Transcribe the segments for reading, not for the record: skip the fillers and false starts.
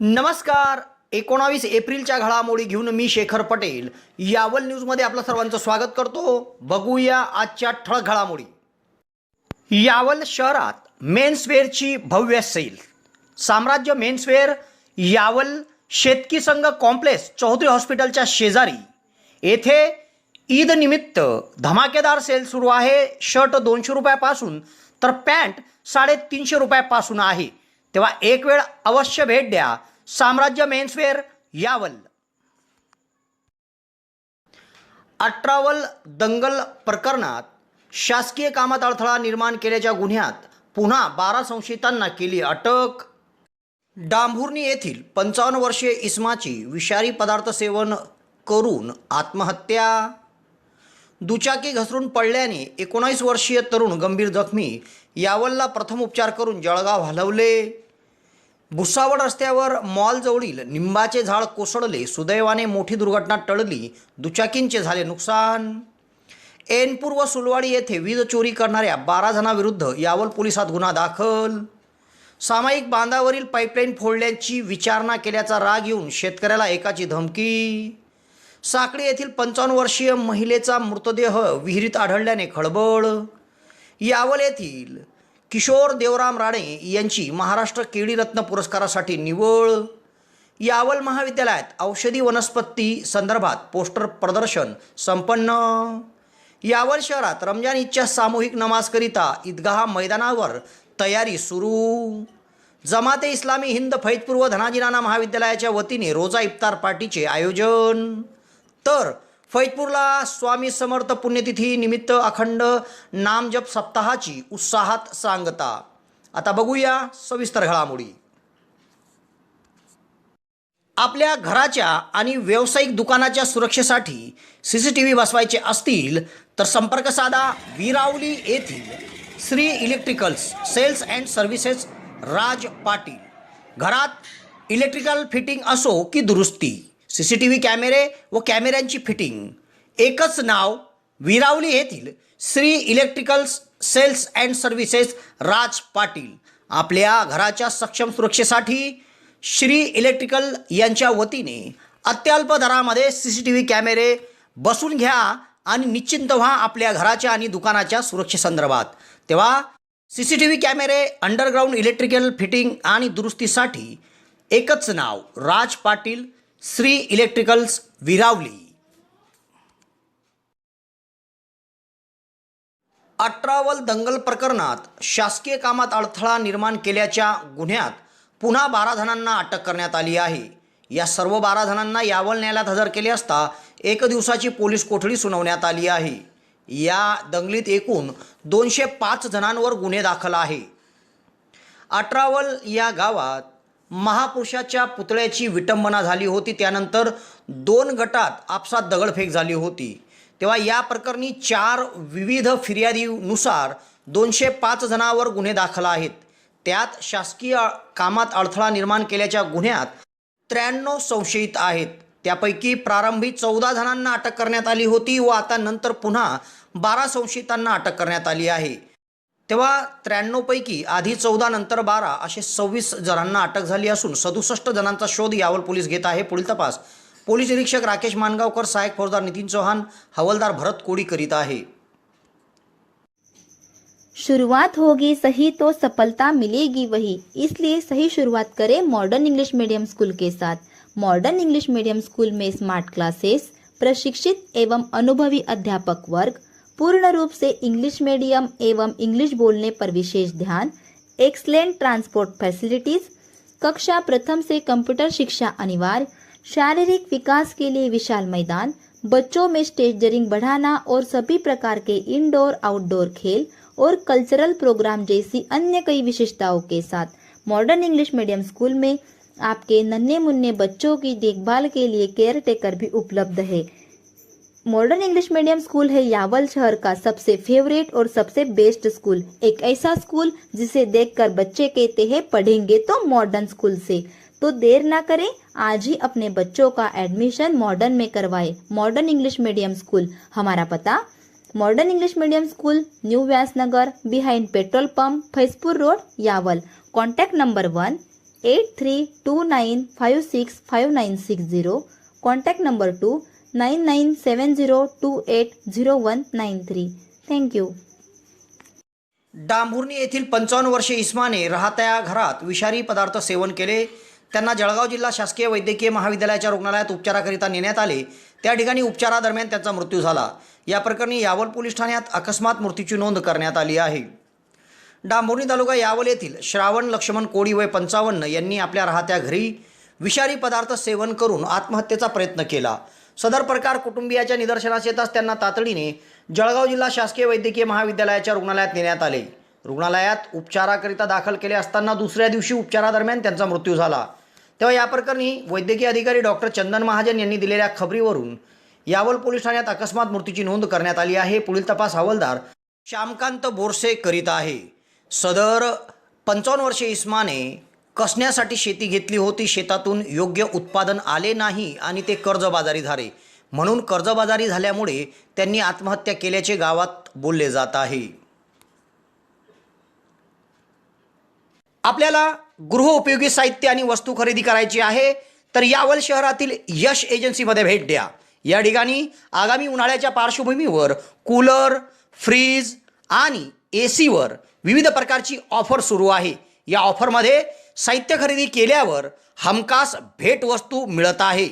नमस्कार. 19 एप्रिलच्या घडामोडी घेऊन मी शेखर पटेल यावल न्यूजमध्ये आपलं सर्वांचं स्वागत करतो. बघूया आजच्या ठळक घडामोडी. यावल शहरात मेन्सवेअरची भव्य सेल. साम्राज्य मेन्सवेअर यावल शेतकी संघ कॉम्प्लेक्स चौधरी हॉस्पिटलच्या शेजारी येथे ईद निमित्त धमाकेदार सेल सुरू आहे. शर्ट 200 रुपयापासून तर पॅन्ट 350 रुपयापासून आहे. तेव्हा एक वेळ अवश्य भेट द्या. साम्राज्य मेन्सवेअर यावल. अट्रावल दंगल प्रकरणात शासकीय कामात अडथळा निर्माण केल्याच्या गुन्ह्यात पुन्हा 12 संशयितांना केली अटक. डांभुर्णी येथील 55 वर्षीय इस्माची विषारी पदार्थ सेवन करून आत्महत्या. दुचाकी घसरून पडल्याने 19 वर्षीय तरुण गंभीर जखमी. यावलला प्रथम उपचार करून जळगाव हलवले. भुसावळ रस्त्यावर मॉलजवळील निंबाचे झाड कोसळले. सुदैवाने मोठी दुर्घटना टळली. दुचाकींचे झाले नुकसान. ऐनपूर व सुलवाडी येथे वीज चोरी करणाऱ्या 12 जणांविरुद्ध यावल पोलिसात गुन्हा दाखल. सामायिक बांधावरील पाईपलाईन फोडल्याची विचारणा केल्याचा राग येऊन शेतकऱ्याला एकाची धमकी. साखळी येथील 55 वर्षीय महिलेचा मृतदेह विहिरीत आढळल्याने खळबळ. यावल येथील किशोर देवराम राणे यांची महाराष्ट्र केळीरत्न पुरस्कारासाठी निवड. यावल महाविद्यालयात औषधी वनस्पती संदर्भात पोस्टर प्रदर्शन संपन्न. यावल शहरात रमजान ईदच्या सामूहिक नमाजकरिता ईदगाह मैदानावर तयारी सुरू. जमाते इस्लामी हिंद फैजपूर व धनाजी नाना महाविद्यालयाच्या वतीने रोजा इफ्तार पार्टीचे आयोजन. तर फैजपूरला स्वामी समर्थ पुण्यतिथी निमित्त अखंड नामजप सप्ताहाची उत्साहात सांगता. आता बघूया सविस्तर घडामोडी. आपल्या घराच्या आणि व्यावसायिक दुकानाच्या सुरक्षेसाठी CCTV बसवायचे असतील तर संपर्क साधा विरावली येथील Shri electricals sales and services Raj Patil. घरात इलेक्ट्रिकल फिटिंग असो की दुरुस्ती, CCTV कॅमेरे व कॅमेऱ्यांची फिटिंग, एकच नाव विरावली येथील Shri electricals sales and services Raj Patil. आपल्या घराच्या सक्षम सुरक्षेसाठी श्री इलेक्ट्रिकल यांच्या वतीने अत्यल्प दरामध्ये CCTV कॅमेरे बसवून घ्या आणि निश्चिंत व्हा आपल्या घराच्या आणि दुकानाच्या सुरक्षेसंदर्भात. तेव्हा CCTV कॅमेरे, अंडरग्राऊंड इलेक्ट्रिकल फिटिंग आणि दुरुस्तीसाठी एकच नाव राज पाटील, श्री इलेक्ट्रिकल्स विरावली. अट्रावल दंगल प्रकरणात शासकीय कामात अडथळा निर्माण केल्याच्या गुन्ह्यात पुन्हा 12 जणांना अटक करण्यात आली आहे. या सर्व 12 जणांना यावल न्यायालयात हजर केले असता 1 दिवसाची पोलीस कोठडी सुनावण्यात आली आहे. या दंगलीत एकूण 205 जणांवर गुन्हे दाखल आहे. अट्रावल या गावात महापुरुषाच्या पुतळ्याची विटंबना झाली होती. त्यानंतर 2 गटात आपसात दगडफेक झाली होती. तेव्हा या प्रकरणी 4 विविध फिर्यादीनुसार 205 जणांवर गुन्हे दाखल आहेत. त्यात शासकीय कामात अडथळा निर्माण केल्याच्या गुन्ह्यात 93 संशयित आहेत. त्यापैकी प्रारंभी 14 जणांना अटक करण्यात आली होती व आता नंतर पुन्हा 12 संशयितांना अटक करण्यात आली आहे. तेव्हा 93 पैकी आधी 14 नंतर 12 असे 26 जणांना अटक झाली असून 67 जणांचा शोध यावल पोलीस घेत आहे. पुढील तपास पोलीस निरीक्षक राकेश मानगावकर, सहायक फौजदार नितीन चौहान, हवलदार भरत कोडी करीत आहे. शुरुआत होगी सही तो सफलता मिलेगी वही, इसलिए सही शुरुआत करें मॉडर्न इंग्लिश मीडियम स्कूल के साथ. मॉडर्न इंग्लिश मीडियम स्कूल में स्मार्ट क्लासेस, प्रशिक्षित एवं अनुभवी अध्यापक वर्ग, पूर्ण रूप से इंग्लिश मीडियम एवं इंग्लिश बोलने पर विशेष ध्यान, एक्सलेंट ट्रांसपोर्ट फैसिलिटीज, कक्षा प्रथम से कंप्यूटर शिक्षा अनिवार्य, शारीरिक विकास के लिए विशाल मैदान, बच्चों में स्टेजरिंग बढ़ाना और सभी प्रकार के इंडोर आउटडोर खेल और कल्चरल प्रोग्राम जैसी अन्य कई विशेषताओं के साथ मॉडर्न इंग्लिश मीडियम स्कूल में आपके नन्हे मुन्ने बच्चों की देखभाल के लिए केयर टेकर भी उपलब्ध है. मॉडर्न इंग्लिश मीडियम स्कूल है यावल शहर का सबसे फेवरेट और सबसे बेस्ट स्कूल. एक ऐसा स्कूल जिसे देखकर बच्चे कहते हैं पढ़ेंगे तो मॉडर्न स्कूल से. तो देर ना करें, आज ही अपने बच्चों का एडमिशन मॉडर्न में करवाएं. Modern English medium school. हमारा पता modern English medium school, new Vyasnagar, behind petrol pump, Faizpur road, Yawal. Contact number 1 8329565960. Contact number 2 9970280193. Thank you. डांभुर्णी येथील 55 वर्षीय इस्माने राहत्या घरात विषारी पदार्थ सेवन केले. त्यांना जळगाव जिल्हा शासकीय वैद्यकीय महाविद्यालयाच्या रुग्णालयात उपचाराकरिता नेण्यात आले. त्या ठिकाणी उपचारादरम्यान त्यांचा मृत्यू झाला. या प्रकरणी यावल पोलीस ठाण्यात अकस्मात मृत्यूची नोंद करण्यात आली आहे. डांभुर्णी तालुका यावल येथील श्रावण लक्ष्मण कोळी वय 55 यांनी आपल्या राहत्या घरी विषारी पदार्थ सेवन करून आत्महत्येचा प्रयत्न केला. सदर प्रकार कुटुंबियाच्या निदर्शनास येताच त्यांना तातडीने जळगाव जिल्हा शासकीय वैद्यकीय महाविद्यालयाच्या रुग्णालयात नेण्यात आले. रुग्णालयात उपचाराकरिता दाखल केले असताना दुसऱ्या दिवशी उपचारादरम्यान त्यांचा मृत्यू झाला. तेव्हा या प्रकरणी वैद्यकीय अधिकारी डॉक्टर चंदन महाजन यांनी दिलेल्या खबरीवरून यावल पोलीस ठाण्यात अकस्मात मृत्यूची नोंद करण्यात आली आहे. पुढील तपास हवालदार श्यामकांत बोरसे करीत आहे. सदर 55 वर्षीय इस्माने कसण्यासाठी शेती घेतली होती. शेतातून योग्य उत्पादन आले नाही आणि ते कर्जबाजारी झाले. म्हणून कर्जबाजारी झाल्यामुळे त्यांनी आत्महत्या केल्याचे गावात बोलले जात आहे. आपल्याला गृहोपयोगी साहित्य आणि वस्तू खरेदी करायची आहे तर यावल शहरातील यश एजन्सीमध्ये भेट द्या. या ठिकाणी आगामी उन्हाळ्याच्या पार्श्वभूमीवर कूलर, फ्रीज आणि एसीवर विविध प्रकारची ऑफर सुरू आहे. या ऑफरमध्ये साहित्य खरेदी केल्यावर हमखास भेटवस्तू मिळत आहे.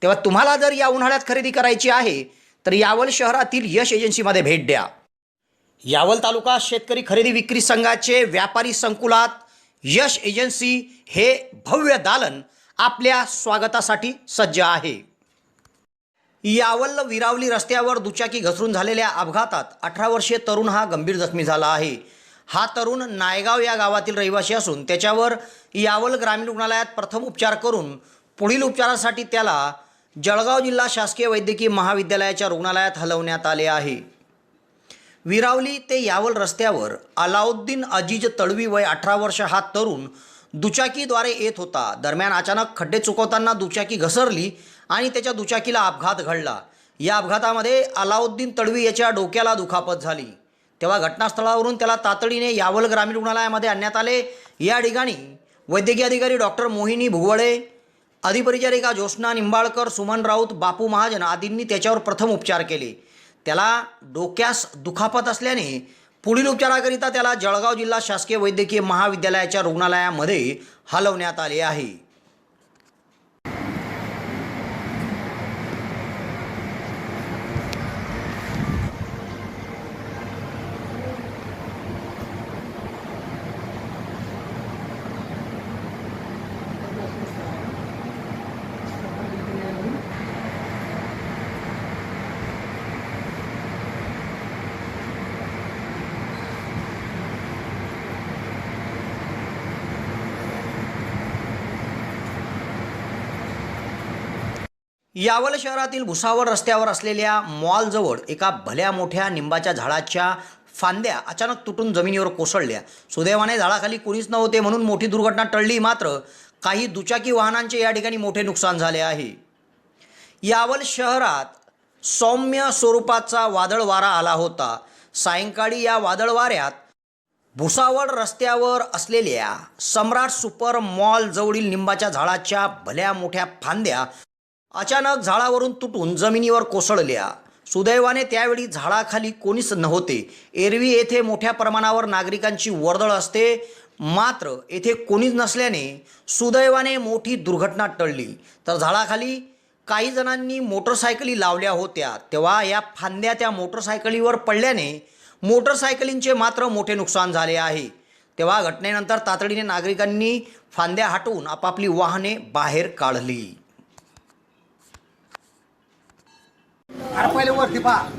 तेव्हा तुम्हाला जर या उन्हाळ्यात खरेदी करायची आहे तर यावल शहरातील यश एजन्सीमध्ये भेट द्या. यावल तालुका शेतकरी खरेदी विक्री संघाचे व्यापारी संकुलात यश एजन्सी हे भव्य दालन आपल्या स्वागतासाठी सज्ज आहे. यावल विरावली रस्त्यावर दुचाकी घसरून झालेल्या अपघातात 18 वर्षीय तरुण हा गंभीर जखमी झाला आहे. हा तरुण नायगाव या गावातील रहिवासी असून त्याच्यावर यावल ग्रामीण रुग्णालयात प्रथम उपचार करून पुढील उपचारासाठी त्याला जळगाव जिल्हा शासकीय वैद्यकीय महाविद्यालयाच्या रुग्णालयात हलवण्यात आले आहे. विरावली ते यावल रस्त्यावर अलाउद्दीन अजीज तळवी वय 18 वर्ष हा तरुण दुचाकीद्वारे येत होता. दरम्यान अचानक खड्डे चुकवताना दुचाकी घसरली आणि त्याच्या दुचाकीला अपघात घडला. या अपघातामध्ये अलाउद्दीन तळवी याच्या डोक्याला दुखापत झाली. तेव्हा घटनास्थळावरून त्याला तातडीने यावल ग्रामीण रुग्णालयामध्ये आणण्यात आले. या ठिकाणी वैद्यकीय अधिकारी डॉक्टर मोहिनी भुगवळे, अधिपरिचारिका ज्योत्स्ना निंबाळकर, सुमन राऊत, बापू महाजन आदींनी त्याच्यावर प्रथम उपचार केले. त्याला डोक्यास दुखापत असल्याने पुढील उपचाराकरिता त्याला जळगाव जिल्हा शासकीय वैद्यकीय महाविद्यालयाच्या रुग्णालयामध्ये हलवण्यात आले आहे. यावल शहरातील भुसावळ रस्त्यावर असलेल्या मॉलजवळ एका भल्या मोठ्या निंबाच्या झाडाच्या फांद्या अचानक तुटून जमिनीवर कोसळल्या. सुदैवाने झाडाखाली कोणीच नव्हते म्हणून मोठी दुर्घटना टळली. मात्र काही दुचाकी वाहनांचे या ठिकाणी मोठे नुकसान झाले आहे. यावल शहरात सौम्य स्वरूपाचा वादळ वारा आला होता. सायंकाळी या वादळ वाऱ्यात भुसावळ रस्त्यावर असलेल्या सम्राट सुपर मॉल जवळील निंबाच्या झाडाच्या भल्या मोठ्या फांद्या अचानक झाडावरून तुटून जमिनीवर कोसळल्या. सुदैवाने त्यावेळी झाडाखाली कोणीच नव्हते. एरवी येथे मोठ्या प्रमाणावर नागरिकांची वर्दळ असते, मात्र येथे कोणीच नसल्याने सुदैवाने मोठी दुर्घटना टळली. तर झाडाखाली काही जणांनी मोटरसायकली लावल्या होत्या, तेव्हा या फांद्या त्या मोटरसायकलीवर पडल्याने मोटरसायकलींचे मात्र मोठे नुकसान झाले आहे. तेव्हा घटनेनंतर तातडीने नागरिकांनी फांद्या हटवून आपापली वाहने बाहेर काढली. पहले वरती पहा.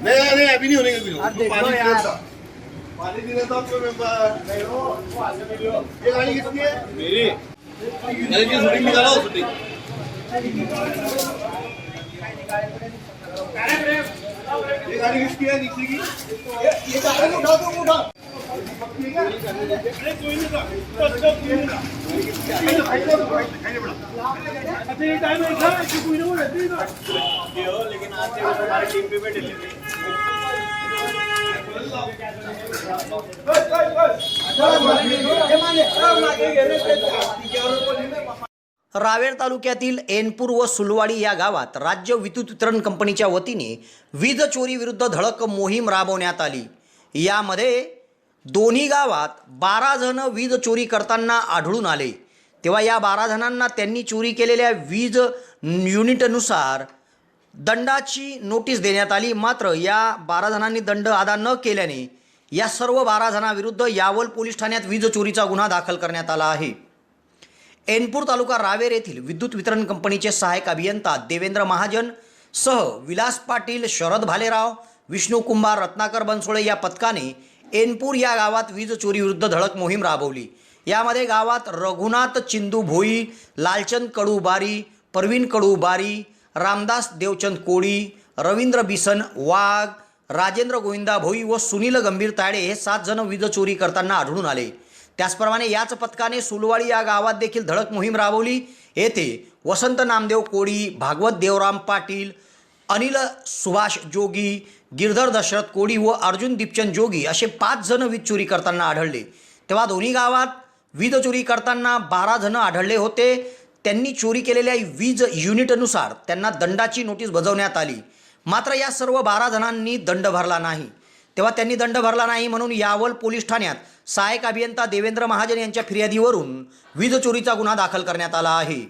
नहीं अभी नहीं होने का अब देखो यार. पानी दिया था आपको ये गाड़ी किसकी है? मेरी शूटिंग निकालो शूटिंग. ये गाड़ी किसकी है नीचे की? ये गाड़ी उठा दो उठा. कोई नहीं था. अच्छा ये टाइम है क्या? कोई नहीं रहती ना. लेकिन आज से हमारी टीम पे बैठे लेते. रावेर तालुक्यातील एनपूर व सुलवाडी या गावात राज्य विद्युत वितरण कंपनीच्या वतीने वीज चोरी विरुद्ध धडक मोहीम राबवण्यात आली। यामध्ये दोन्ही गावात 12 जण वीज चोरी करताना आढळून आले। तेव्हा या 12 जणांना त्यांनी चोरी केलेल्या वीज युनिटनुसार दंडाची नोटीस देण्यात आली। मात्र या 12 जणांनी दंड अदा न केल्याने या सर्व 12 जणांविरुद्ध यावल पोलीस ठाण्यात वीज चोरीचा गुन्हा दाखल करण्यात आला आहे। एनपूर तालुका रावेर येथील विद्युत वितरण कंपनीचे सहाय्यक अभियंता देवेंद्र महाजन सह विलास पाटील, शरद भालेराव, विष्णू कुंभार, रत्नाकर बनसोळे या पथकाने एनपूर या गावात वीज चोरी विरुद्ध धडक मोहीम राबवली। यामध्ये गावात रघुनाथ चिंदू भोई, लालचंद कडू बारी, परवीन कडू बारी, रामदास देवचंद कोळी, रवींद्र बिसन वाघ, राजेंद्र गोविंदा भोई व सुनील गंभीर तायडे हे 7 जण वीज चोरी करताना आढळून आले। त्याचप्रमाणे याच पथकाने सुलवाडी या गावात देखील धडक मोहीम राबवली। येथे वसंत नामदेव कोळी, भागवत देवराम पाटील, अनिल सुभाष जोगी, गिरधर दशरथ कोळी व अर्जुन दीपचंद जोगी असे 5 जण वीज चोरी करताना आढळले। तेव्हा दोन्ही गावात वीज चोरी करताना 12 जण आढळले होते। त्यांनी चोरी केलेल्या वीज युनिटनुसार त्यांना दंडाची नोटीस बजावण्यात आली। मात्र या सर्व 12 जणांनी दंड भरला नाही। तेव्हा त्यांनी दंड भरला नाही म्हणून यावल पोलीस ठाण्यात सहाय्यक अभियंता देवेंद्र महाजन यांच्या फिर्यादीवरून वीज चोरीचा गुन्हा दाखल करण्यात आला आहे।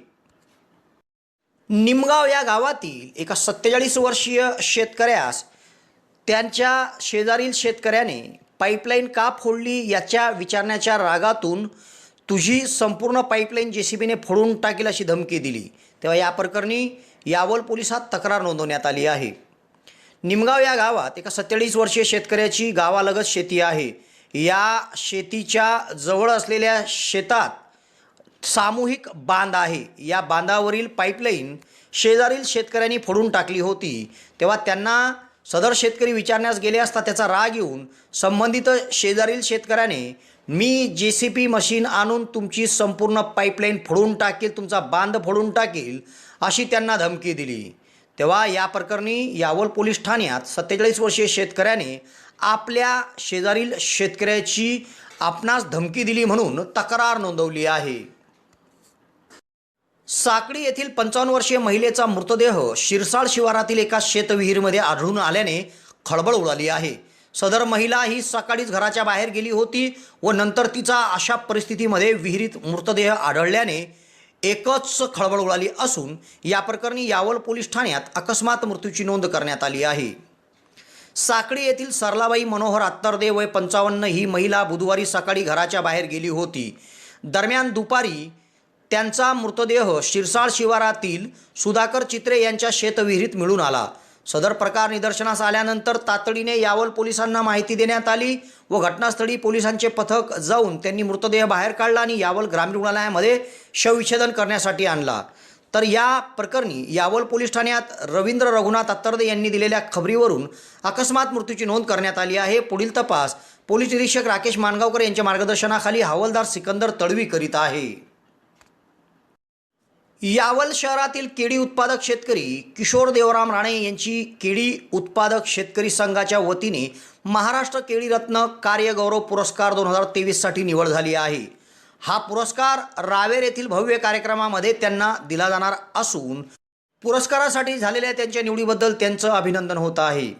निमगाव या गावातील एका 47 वर्षीय शेतकऱ्यास त्यांच्या शेजारील शेतकऱ्याने पाईपलाईन का फोडली याच्या विचारण्याच्या रागातून तुझी संपूर्ण पाईपलाईन जेसीबीने फोडून टाकेल अशी धमकी दिली। तेव्हा या प्रकरणी यावल पोलिसात तक्रार नोंदवण्यात आली आहे। निमगाव या गावात एका 47 वर्षीय शेतकऱ्याची गावालगत शेती आहे। या शेतीच्या जवळ असलेल्या शेतात सामूहिक बांध आहे। या बांधावरील पाईपलाईन शेजारील शेतकऱ्यांनी फोडून टाकली होती। तेव्हा त्यांना सदर शेतकरी विचारण्यास गेले असता त्याचा राग येऊन संबंधित शेजारील शेतकऱ्याने मी जेसीबी मशीन आणून तुमची संपूर्ण पाईपलाईन फोडून टाकेल, तुमचा बांध फोडून टाकेल अशी त्यांना धमकी दिली। तेव्हा या प्रकरणी यावल पोलीस ठाण्यात 47 वर्षीय शेतकऱ्याने आपल्या शेजारील शेतकऱ्याची आपणास धमकी दिली म्हणून तक्रार नोंदवली आहे। साकडी येथील 55 वर्षीय महिलेचा मृतदेह शिरसाळ शिवारातील एका शेतविहीरीमध्ये आढळून आल्याने खळबळ उडाली आहे। सदर महिला ही सकाळीच घराच्या बाहेर गेली होती व नंतर तिचा अशा परिस्थितीमध्ये विहिरीत मृतदेह आढळल्याने एकच खळबळ उडाली असून या प्रकरणी यावल पोलीस ठाण्यात अकस्मात मृत्यूची नोंद करण्यात आली आहे। साकडी येथील सरलाबाई मनोहर अत्तरदे वय 55 ही महिला बुधवारी सकाळी घराच्या बाहेर गेली होती। दरम्यान दुपारी त्यांचा मृतदेह शिरसाळ शिवारातील सुधाकर चित्रे यांच्या शेतविहिरीत मिळून आला। सदर प्रकार निदर्शनास आल्यानंतर तातडीने यावल पोलिसांना माहिती देण्यात आली व घटनास्थळी पोलिसांचे पथक जाऊन त्यांनी मृतदेह बाहेर काढला आणि यावल ग्रामीण रुग्णालयामध्ये शवविच्छेदन करण्यासाठी आणला। तर या प्रकरणी यावल पोलीस ठाण्यात रवींद्र रघुनाथ अत्तरदे यांनी दिलेल्या खबरीवरून अकस्मात मृत्यूची नोंद करण्यात आली आहे। पुढील तपास पोलीस निरीक्षक राकेश मानगावकर यांच्या मार्गदर्शनाखाली हवालदार सिकंदर तळवी करीत आहे। यावल शहरातील केळी उत्पादक शेतकरी किशोर देवराम राणे यांची केळी उत्पादक शेतकरी संघाच्या वतीने महाराष्ट्र केळी रत्न कार्यगौरव पुरस्कार 2023 साठी निवड झाली आहे। हा पुरस्कार रावेर येथील भव्य कार्यक्रमामध्ये त्यांना दिला जाणार असून पुरस्कारासाठी झालेल्या त्यांच्या निवडीबद्दल त्यांचं अभिनंदन होत आहे।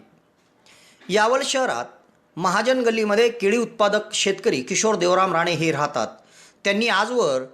यावल शहरात महाजन गल्लीमध्ये केळी उत्पादक शेतकरी किशोर देवराम राणे हे राहतात। त्यांनी आजवर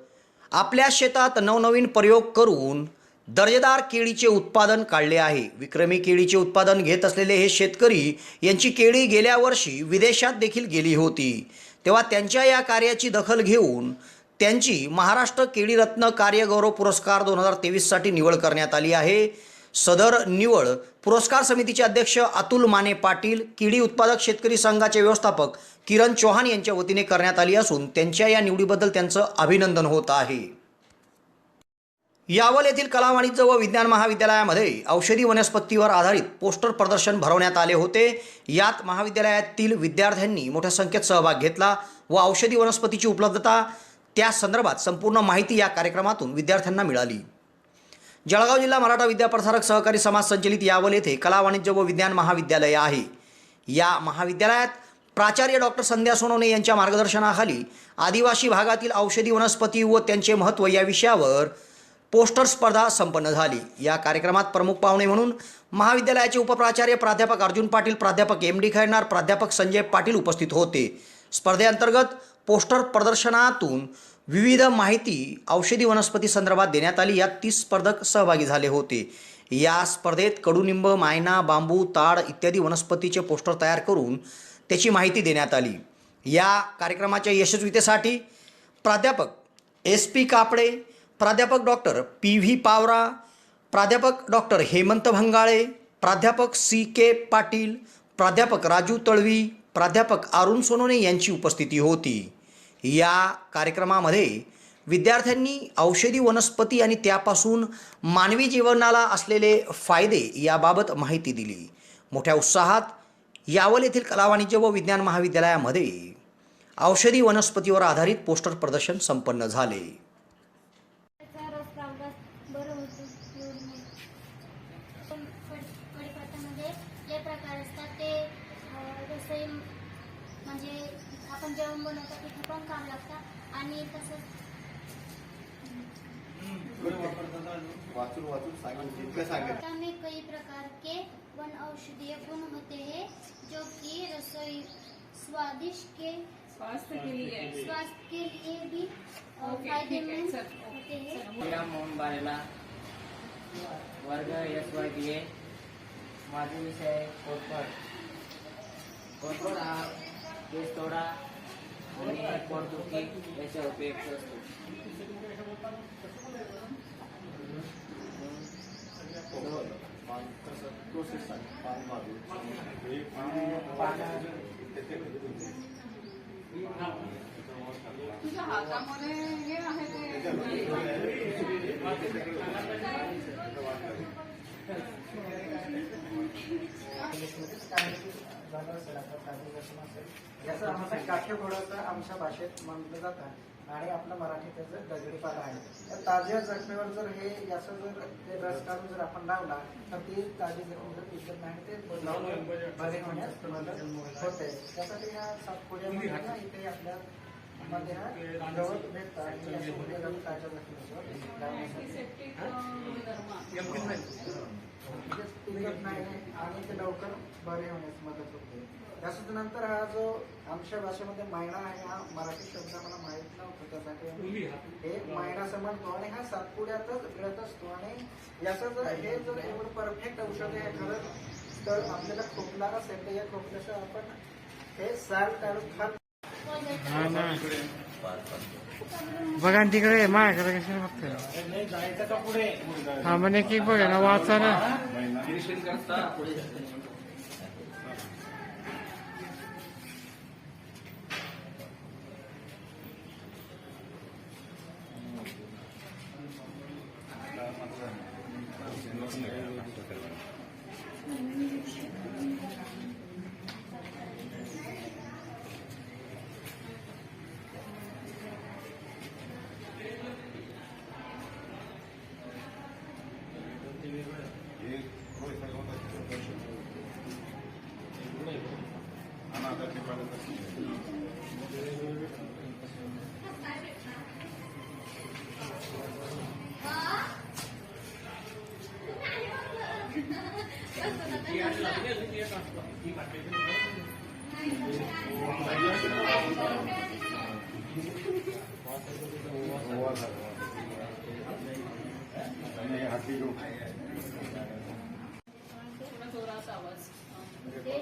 आपल्या शेतात नवनवीन प्रयोग करून दर्जेदार केळीचे उत्पादन काढले आहे। विक्रमी केळीचे उत्पादन घेत असलेले हे शेतकरी यांची केळी गेल्या वर्षी विदेशात देखील गेली होती। तेव्हा त्यांच्या या कार्याची दखल घेऊन त्यांची महाराष्ट्र केळी रत्न कार्यगौरव पुरस्कार 2023 साठी निवड करण्यात आली आहे। सदर निवड पुरस्कार समितीचे अध्यक्ष अतुल माने पाटील, केळी उत्पादक शेतकरी संघाचे व्यवस्थापक किरण चौहान यांच्या वतीने करण्यात आली असून त्यांच्या या निवडीबद्दल त्यांचं अभिनंदन होत आहे। यावल येथील कला वाणिज्य व विज्ञान महाविद्यालयामध्ये औषधी वनस्पतीवर आधारित पोस्टर प्रदर्शन भरवण्यात आले होते। यात महाविद्यालयातील विद्यार्थ्यांनी मोठ्या संख्येत सहभाग घेतला व औषधी वनस्पतीची उपलब्धता त्या संदर्भात संपूर्ण माहिती या कार्यक्रमातून विद्यार्थ्यांना मिळाली। जळगाव जिल्हा मराठा विद्याप्रसारक सहकारी समाज संचलित यावल येथे कला वाणिज्य व विज्ञान महाविद्यालय आहे। या महाविद्यालयात प्राचार्य डॉक्टर संध्या सोनवणे यांच्या मार्गदर्शनाखाली आदिवासी भागातील औषधी वनस्पती व त्यांचे महत्त्व या विषयावर पोस्टर स्पर्धा संपन्न झाली। या कार्यक्रमात प्रमुख पाहुणे म्हणून महाविद्यालयाचे उपप्राचार्य प्राध्यापक अर्जुन पाटील, प्राध्यापक MD खैरनार, प्राध्यापक संजय पाटील उपस्थित होते। स्पर्धेअंतर्गत पोस्टर प्रदर्शनातून विविध माहिती औषधी वनस्पती संदर्भात देण्यात आली। यात 30 स्पर्धक सहभागी झाले होते। या स्पर्धेत कडुनिंब, मायना, बांबू, ताड इत्यादी वनस्पतीचे पोस्टर तयार करून त्याची माहिती देण्यात आली। या कार्यक्रमाच्या यशस्वीतेसाठी प्राध्यापक SP कापडे, प्राध्यापक डॉक्टर PV पावरा, प्राध्यापक डॉक्टर हेमंत भंगाळे, प्राध्यापक CK पाटील, प्राध्यापक राजू तळवी, प्राध्यापक अरुण सोनवणे यांची उपस्थिती होती। या कार्यक्रमामध्ये विद्यार्थ्यांनी औषधी वनस्पती आणि त्यापासून मानवी जीवनाला असलेले फायदे याबाबत माहिती दिली। मोठ्या उत्साहात यावल येथील कला, वाणिज्य व विज्ञान महाविद्यालयामध्ये औषधी वनस्पतीवर आधारित पोस्टर प्रदर्शन संपन्न झाले। कढीपत्त्यामध्ये जे प्रकार असतात ते रसोई म्हणजे आपण जेवण बनवतो तिथे पण काम लागतात आणि तसंच में कई प्रकार के वन औषधीय गुण होते हैं जो कि रसोई स्वास्थ्य के लिए भी फायदेमंद होते हैं। मोहन बारेला वर्ग SYBA माझा विषय कोरफड। कोरफड हा केस तोडा आणि पोटदुखी याच्या उपयुक्त असतो। तुझ्या हातामध्ये हे आहे याचं आमचं काठेफोडाचं आमच्या भाषेत म्हटलं जातं आणि आपलं मराठी त्याचं दगडीपाला आहे। तर ताज्या जखमेवर जर हे याचं जर ते रस काढून जर आपण लावला तर ती ताजी जखम जर दिसत नाही ते लावून बरे होण्यास मदत होते। त्यासाठी ह्या सातपुड्यामध्ये ना इथे आपल्या मध्ये हा गवत भेटतं आणि याच्यामध्ये जाऊन ताज्या जखमेवर नाही आणि ते लवकर बरे होण्यास मदत होते। त्याच्यानंतर हा जो आमच्या भाषेमध्ये मायना आहे, हा मराठी शब्द मला माहीत नव्हतं, त्यासाठी हे मायना म्हणतो आणि हा सातपुड्यातच मिळत असतो। आणि याचं जर हे जर एवढं परफेक्ट औषध आहे खरं तर आपल्याला खोकला असेल तर या खोकल्याचं आपण हे साल काढून खात बघा तिकडे माझ्याकडे कशाला बघतोय हा म्हणे की बघा ना वाचा ना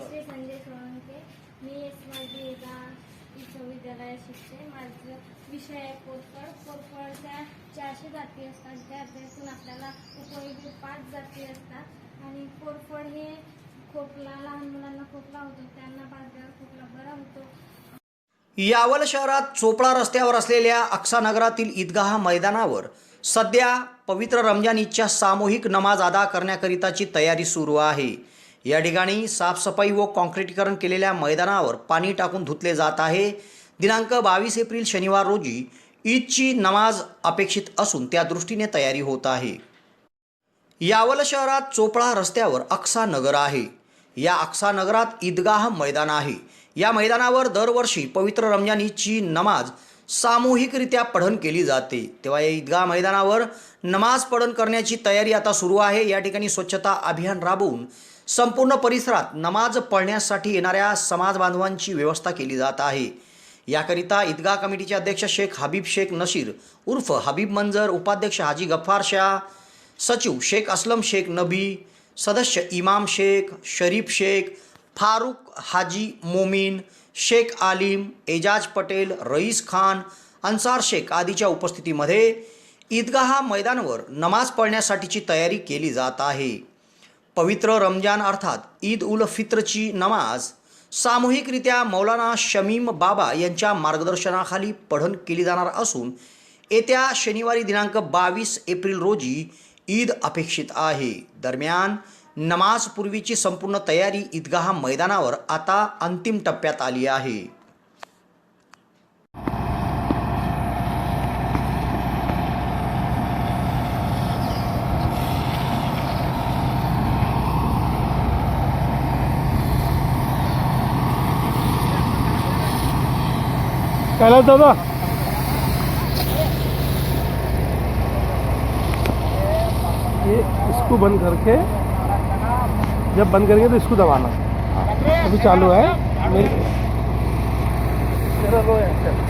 श्री संजय सोळंके, मी SYBA विश्वविद्यालयात शिकते। माझं विषय आहे कोरफड। कोरफडच्या 400 जाती असतात, त्यातून आपल्याला उपयोगी 5 जाती असतात आणि कोरफड हे खोकला, लहान मुलांना खोकला होतो त्यांना बाजारात खोकला बरा होतो। यावल शहरात चोपळा रस्त्यावर असलेल्या अक्सानगरातील ईदगाह मैदानावर सध्या पवित्र रमजान ईदच्या सामूहिक नमाज अदा करण्याकरिताची तयारी सुरू आहे। या ठिकाणी साफसफाई व कॉन्क्रीटीकरण केलेल्या मैदानावर पाणी टाकून धुतले जात आहे। दिनांक 22 एप्रिल शनिवार रोजी ईदची नमाज अपेक्षित असून त्या दृष्टीने तयारी होत आहे। यावल शहरात चोपळा रस्त्यावर अक्सा नगर आहे। या अक्सा नगरात ईदगाह मैदान आहे। या मैदानावर दरवर्षी पवित्र रमजान ईदची नमाज सामूहिकरित्या पठण केली जाते। तेव्हा या ईदगाह मैदानावर नमाज पठण करण्याची तयारी आता सुरू आहे। या ठिकाणी स्वच्छता अभियान राबवून संपूर्ण परिसरात नमाज पढण्यासाठी येणाऱ्या समाज बांधवांची व्यवस्था केली जात आहे। याकरिता ईदगाह कमिटीचे अध्यक्ष शेख हबीब शेख नशीर उर्फ हबीब मंजर, उपाध्यक्ष हाजी गफ्फार शाह, सचिव शेख असलम शेख नबी, सदस्य इमाम शेख, शरीफ शेख, फारूक हाजी मोमीन, शेख आलिम, एजाज पटेल, रईस खान, अन्सार शेख आदीच्या उपस्थितीमध्ये ईदगाह मैदानावर नमाज पढण्यासाठीची तयारी केली जात आहे। पवित्र रमजान अर्थात ईद उल फित्रची नमाज सामूहिकरित्या मौलाना शमीम बाबा यांच्या मार्गदर्शनाखाली पठण केली जाणार असून येत्या शनिवारी दिनांक 22 एप्रिल रोजी ईद अपेक्षित आहे। दरम्यान नमाजपूर्वीची संपूर्ण तयारी ईदगाह मैदानावर आता अंतिम टप्प्यात आली आहे। कैलाश दादा, ये इसको बंद करके, जब बंद करेंगे तो इसको दबाना। अभी चालू है। तेरा लो है।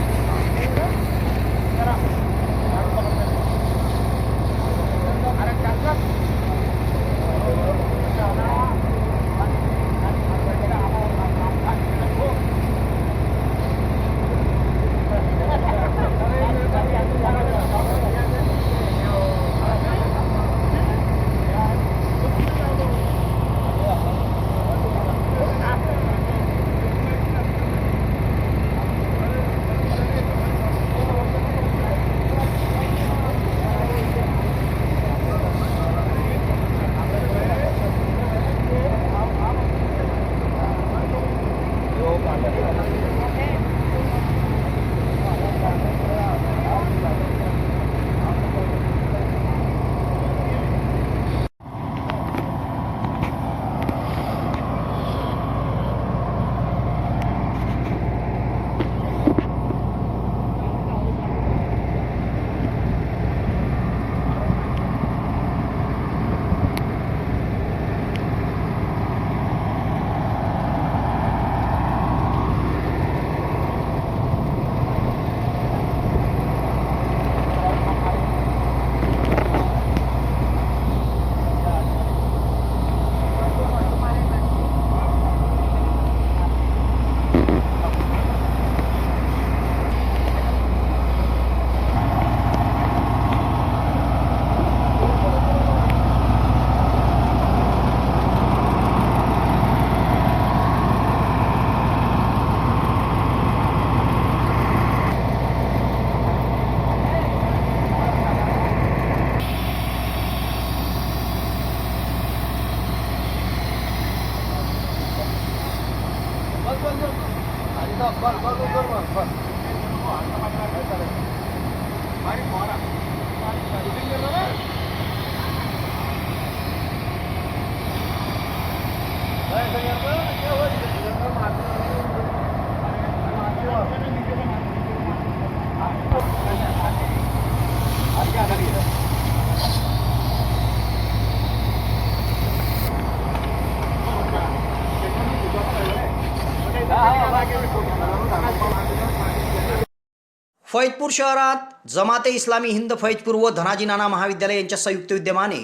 फैजपूर शहरात जमाते इस्लामी हिंद फैजपूर व धनाजी नाना महाविद्यालय यांच्या संयुक्त विद्यमाने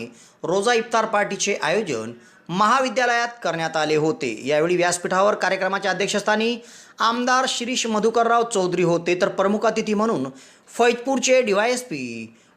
रोजा इफ्तार पार्टीचे आयोजन महाविद्यालयात करण्यात आले होते। यावेळी व्यासपीठावर कार्यक्रमाच्या अध्यक्षस्थानी आमदार शिरीष मधुकरराव चौधरी होते, तर प्रमुख अतिथी म्हणून फैजपूरचे DYSP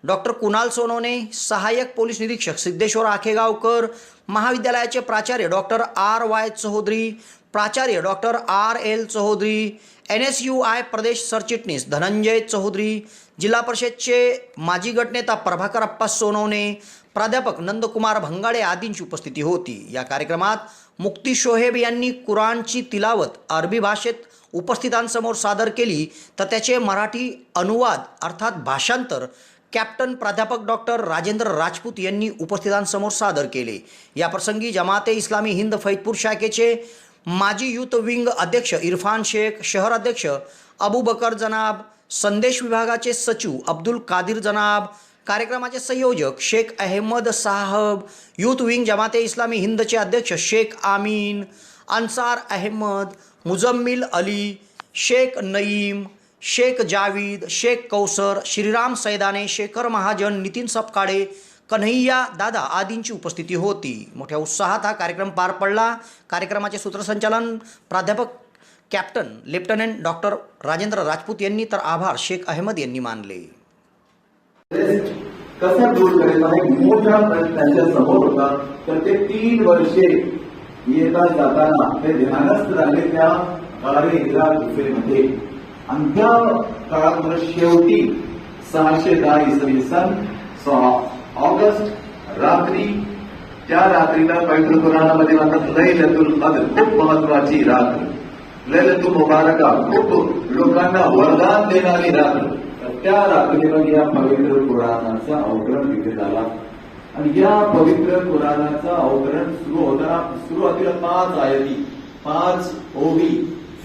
डॉक्टर कुणाल सोनवणे, सहाय्यक पोलीस निरीक्षक सिद्धेश्वर आखेगावकर, महाविद्यालयाचे प्राचार्य डॉक्टर RY चौधरी, प्राचार्य डॉक्टर RL चौधरी, NSUI प्रदेश सरचिटणीस धनंजय चौधरी, जिल्हा परिषदचे माजी गटनेता प्रभाकर अप्पा सोनवणे, प्राध्यापक नंदकुमार भंगाडे आदींची उपस्थिती होती। या कार्यक्रमात मुक्ती शोहेब यांनी कुराणची तिलावत अरबी भाषेत उपस्थितांसमोर सादर केली, तर त्याचे मराठी अनुवाद अर्थात भाषांतर कॅप्टन प्राध्यापक डॉक्टर राजेंद्र राजपूत यांनी उपस्थितांसमोर सादर केले। या प्रसंगी जमाते इस्लामी हिंद फैजपूर शाखेचे माजी यूथ विंग अध्यक्ष इरफान शेख, शहर अध्यक्ष अबू बकर जनाब, संदेश विभागाचे सचिव अब्दुल कादिर जनाब, कार्यक्रमाचे संयोजक शेख अहमद साहब, यूथ विंग जमाते इस्लामी हिंदचे अध्यक्ष शेख आमीन, अन्सार अहमद, मुजम्मिल अली, शेख नईम, शेख जावीद, शेख कौसर, श्रीराम सैदाने, शेखर महाजन, नितीन सपकाळे, कन्हैया दादा आदींची उपस्थिती होती. मोठ्या उत्साहात हा कार्यक्रम पार पडला. कार्यक्रमाचे सूत्रसंचालन प्राध्यापक captain lieutenant doctor Rajendra Rajput यांनी तर आभार शेख अहमद यांनी मानले. कसा दूर करायचा एक मोठा प्रश्न त्यांच्या समोर होता. तर ते 3 वर्षे येता जाताना ते ध्यानस्थ झाले त्या गारे हिरा गुफेमध्ये. आणि त्या काळामध्ये शेवटी 610 इसवी सन 6 ऑगस्ट रात्री, त्या रात्रीला पवित्र कुराणामध्ये म्हणतात लैलतुल कद्र, खूप महत्वाची रात्र. लैलतुल मुबारका, खूप लोकांना वरदान देणारी रात्र. तर त्या रात्रीवर या पवित्र कुराणाचं अवतरण तिथे झाला. आणि या पवित्र कुराणाचं अवतरण सुरू होताना सुरुवातीला 5 आयती, 5 ओवी,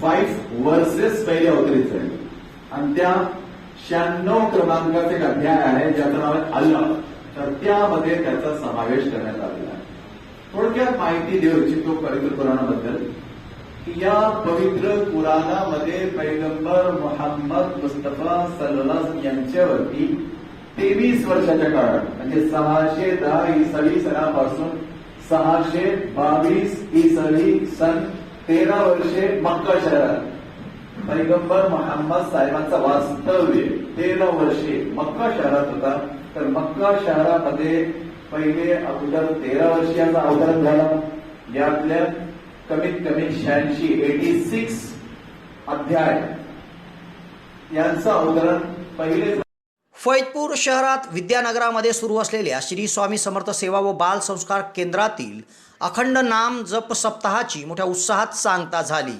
5 वर्सेस पहिले अवतरित झाले. आणि त्या 96 क्रमांकाचे एक अध्याय आहे ज्याचं नाव आहे अल्लाह. तर त्यामध्ये त्याचा समावेश करण्यात आलेला आहे. थोडक्यात माहिती देऊ इच्छितो पवित्र कुराणाबद्दल की या पवित्र कुराणामध्ये पैगंबर मुहम्मद मुस्तफा सल्लल्लाहु अलैहि वसल्लम यांच्यावरती 23 वर्षाच्या काळात म्हणजे 610 इसवी सनापासून 622 इसवी सन 13 वर्षे मक्का शहरात पैगंबर मुहम्मद साहेबांचं वास्तव्य 13 वर्षे मक्का शहरात होता. तर मक्का शहरामध्ये पहिले अगोदर 13 वर्षाचा अवतरण झाला. यातल्या कमीत कमी 86 अध्याय यांचं अवतरण पहिले. फैजपूर शहरात विद्यानगरामध्ये सुरू असलेल्या श्री स्वामी समर्थ सेवा व बाल संस्कार केंद्रातील अखंड नाम जप सप्ताहाची मोठ्या उत्साहात सांगता झाली.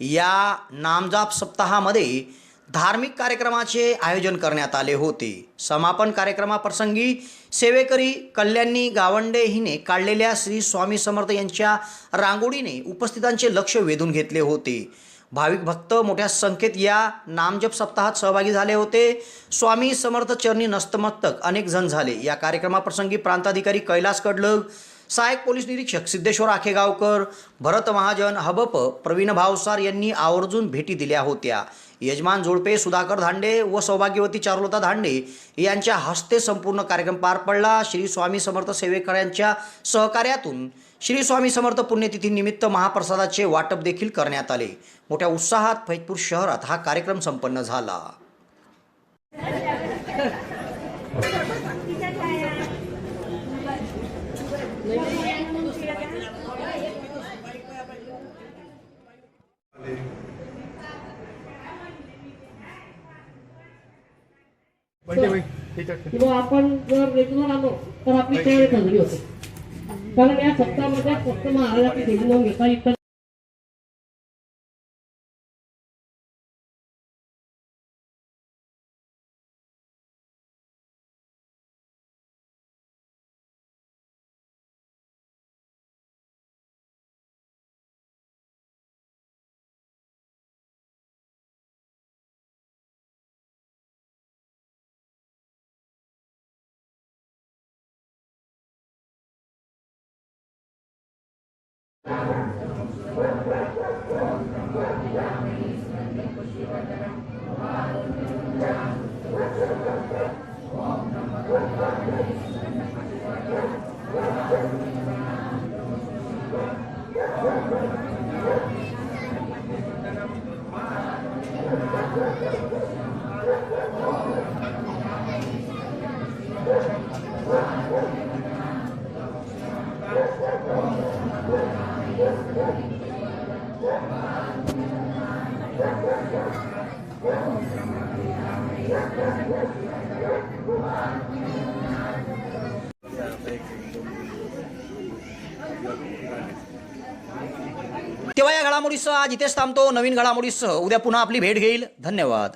या नामजाप सप्ताहामध्ये धार्मिक कार्यक्रमाचे आयोजन करण्यात आले होते. समापन कार्यक्रमाप्रसंगी सेवेकरी कल्याणी गावंडे हिने काढलेल्या श्री स्वामी समर्थ यांच्या रांगोळीने उपस्थितांचे लक्ष वेधून घेतले होते. भाविक भक्त मोठ्या संख्येत या नामजप सप्ताहात सहभागी झाले होते. स्वामी समर्थ चरणी नतमस्तक अनेक जण झाले. या कार्यक्रमाप्रसंगी प्रांताधिकारी कैलास कडलग, सहाय्यक पोलीस निरीक्षक सिद्धेश्वर आखेगावकर, भरत महाजन, हबप प्रवीण भावसार यांनी आवर्जून भेटी दिल्या होत्या. यजमान जोडपे सुधाकर धांडे व सौभाग्यवती चारुलता धांडे यांच्या हस्ते संपूर्ण कार्यक्रम पार पडला. श्री स्वामी समर्थ सेवेकऱ्यांच्या सहकार्यातून श्री स्वामी समर्थ पुण्यतिथी निमित्त महाप्रसादाचे वाटप देखील करण्यात आले. मोठ्या उत्साहात फैजपूर शहरात हा कार्यक्रम संपन्न झाला. किंवा आपण जर रेग्युलर आलो तर आपली तयारी चांगली होते. कारण या सप्ताहामध्ये फक्त महाराजाची देणी न घेता इतर तेव्हा या घडामोडीसह आज इथेच थांबतो. नवीन घडामोडीसह उद्या पुन्हा आपली भेट घेईल. धन्यवाद.